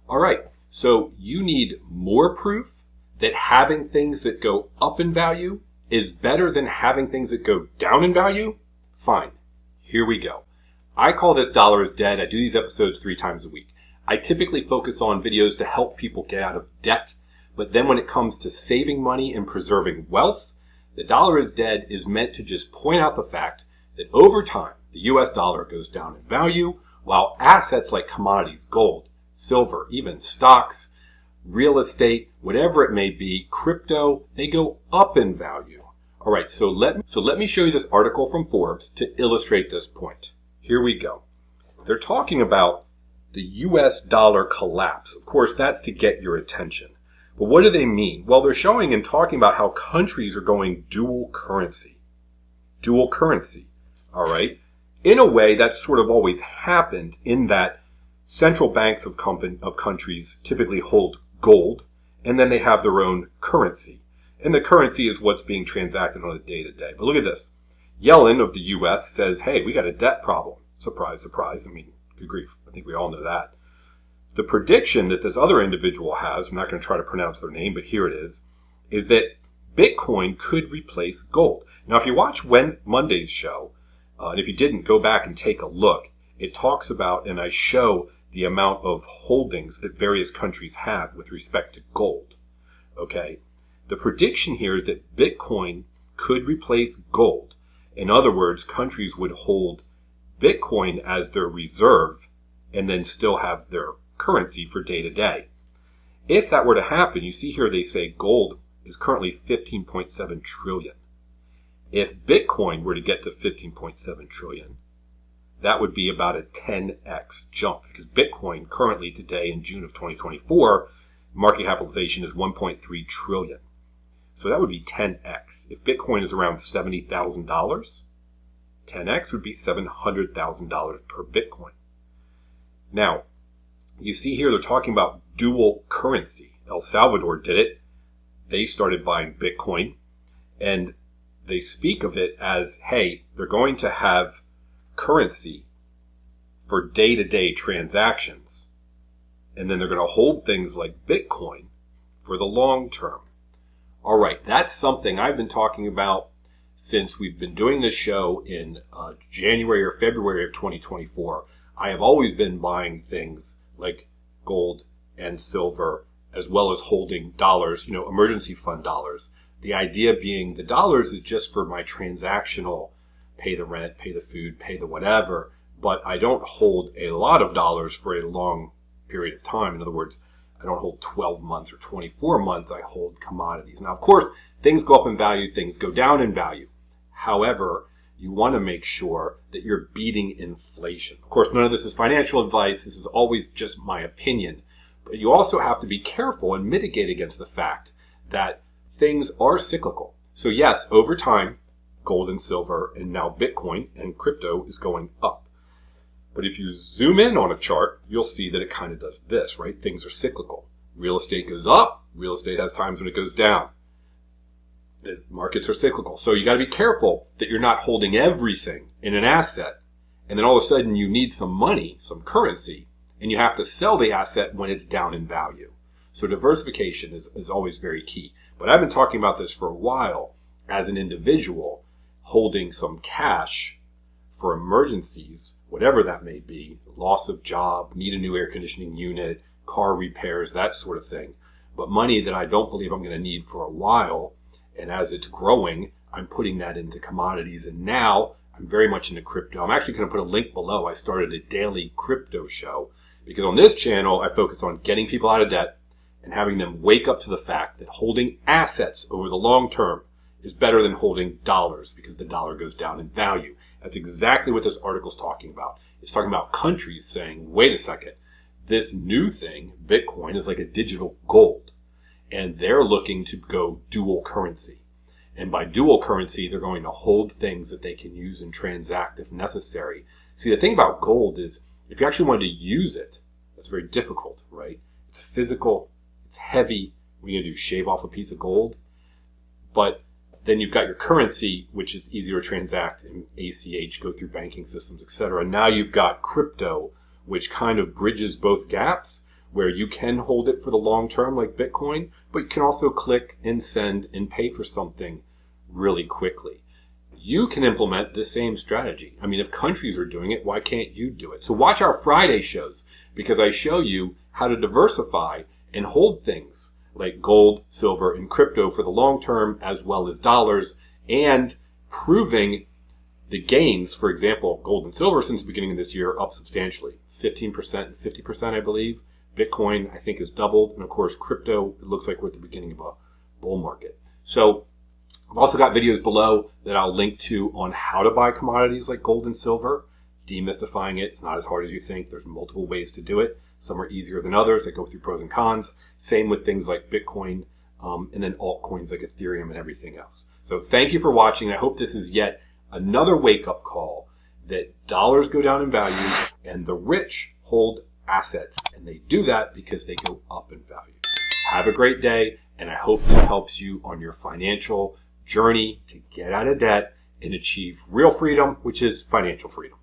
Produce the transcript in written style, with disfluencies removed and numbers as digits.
All right, so you need more proof that having things that go up in value is better than having things that go down in value? Fine, here we go. I call this Dollar is Dead. I do these episodes 3 times a week. I typically focus on videos to help people get out of debt, but then when it comes to saving money and preserving wealth, the Dollar is Dead is meant to just point out the fact that over time, the US dollar goes down in value, while assets like commodities, gold, silver, even stocks, real estate, whatever it may be, crypto, they go up in value. All right, so let me show you this article from Forbes to illustrate this point. Here we go. They're talking about the US dollar collapse. Of course, that's to get your attention. But what do they mean? Well, they're showing and talking about how countries are going dual currency. Dual currency, all right? In a way, that's sort of always happened in that central banks of countries typically hold gold, and then they have their own currency. And the currency is what's being transacted on a day-to-day. But look at this. Yellen of the U.S. says, hey, we got a debt problem. Surprise, surprise. I mean, good grief. I think we all know that. The prediction that this other individual has, I'm not going to try to pronounce their name, but here it is that Bitcoin could replace gold. Now, if you watch Monday's show, and if you didn't, go back and take a look. It talks about, and I show the amount of holdings that various countries have with respect to gold. Okay? The prediction here is that Bitcoin could replace gold. In other words, countries would hold Bitcoin as their reserve and then still have their currency for day to day. If that were to happen, you see here they say gold is currently 15.7 trillion. If Bitcoin were to get to 15.7 trillion, that would be about a 10x jump, because Bitcoin currently today in June of 2024, market capitalization is 1.3 trillion. So that would be 10x. If Bitcoin is around $70,000, 10x would be $700,000 per Bitcoin. Now, you see here they're talking about dual currency. El Salvador did it. They started buying Bitcoin, and they speak of it as, hey, they're going to have currency for day-to-day transactions, and then they're going to hold things like Bitcoin for the long term. All right, that's something I've been talking about since we've been doing this show in January or February of 2024. I have always been buying things like gold and silver, as well as holding dollars, emergency fund dollars. The idea being the dollars is just for my transactional, pay the rent, pay the food, pay the whatever, but I don't hold a lot of dollars for a long period of time. In other words, I don't hold 12 months or 24 months. I hold commodities. Now, of course, things go up in value, things go down in value. However, you want to make sure that you're beating inflation. Of course, none of this is financial advice. This is always just my opinion. But you also have to be careful and mitigate against the fact that things are cyclical. So yes, over time, gold and silver and now Bitcoin and crypto is going up. But if you zoom in on a chart, you'll see that it kind of does this, right? Things are cyclical. Real estate goes up. Real estate has times when it goes down. The markets are cyclical. So you got to be careful that you're not holding everything in an asset, and then all of a sudden you need some money, some currency, and you have to sell the asset when it's down in value. So diversification is always very key. But I've been talking about this for a while as an individual, holding some cash for emergencies, whatever that may be, loss of job, need a new air conditioning unit, car repairs, that sort of thing. But money that I don't believe I'm going to need for a while, and as it's growing, I'm putting that into commodities. And now I'm very much into crypto. I'm actually going to put a link below. I started a daily crypto show because on this channel, I focus on getting people out of debt and having them wake up to the fact that holding assets over the long term is better than holding dollars because the dollar goes down in value. That's exactly what this article is talking about. It's talking about countries saying, wait a second, this new thing, Bitcoin, is like a digital gold. And they're looking to go dual currency. And by dual currency, they're going to hold things that they can use and transact if necessary. See, the thing about gold is if you actually wanted to use it, that's very difficult, right? It's physical, it's heavy. What are you going to do, shave off a piece of gold? But then you've got your currency, which is easier to transact in ACH, go through banking systems, etc. Now you've got crypto, which kind of bridges both gaps, where you can hold it for the long term like Bitcoin, but you can also click and send and pay for something really quickly. You can implement the same strategy. I mean, if countries are doing it, why can't you do it? So watch our Friday shows, because I show you how to diversify and hold things like gold, silver, and crypto for the long term, as well as dollars, and proving the gains. For example, gold and silver since the beginning of this year up substantially, 15% and 50%, I believe. Bitcoin, I think, has doubled. And of course, crypto, it looks like we're at the beginning of a bull market. So I've also got videos below that I'll link to on how to buy commodities like gold and silver, demystifying it. It's not as hard as you think. There's multiple ways to do it. Some are easier than others. I go through pros and cons. Same with things like Bitcoin, and then altcoins like Ethereum and everything else. So thank you for watching. I hope this is yet another wake-up call that dollars go down in value and the rich hold assets. And they do that because they go up in value. Have a great day, and I hope this helps you on your financial journey to get out of debt and achieve real freedom, which is financial freedom.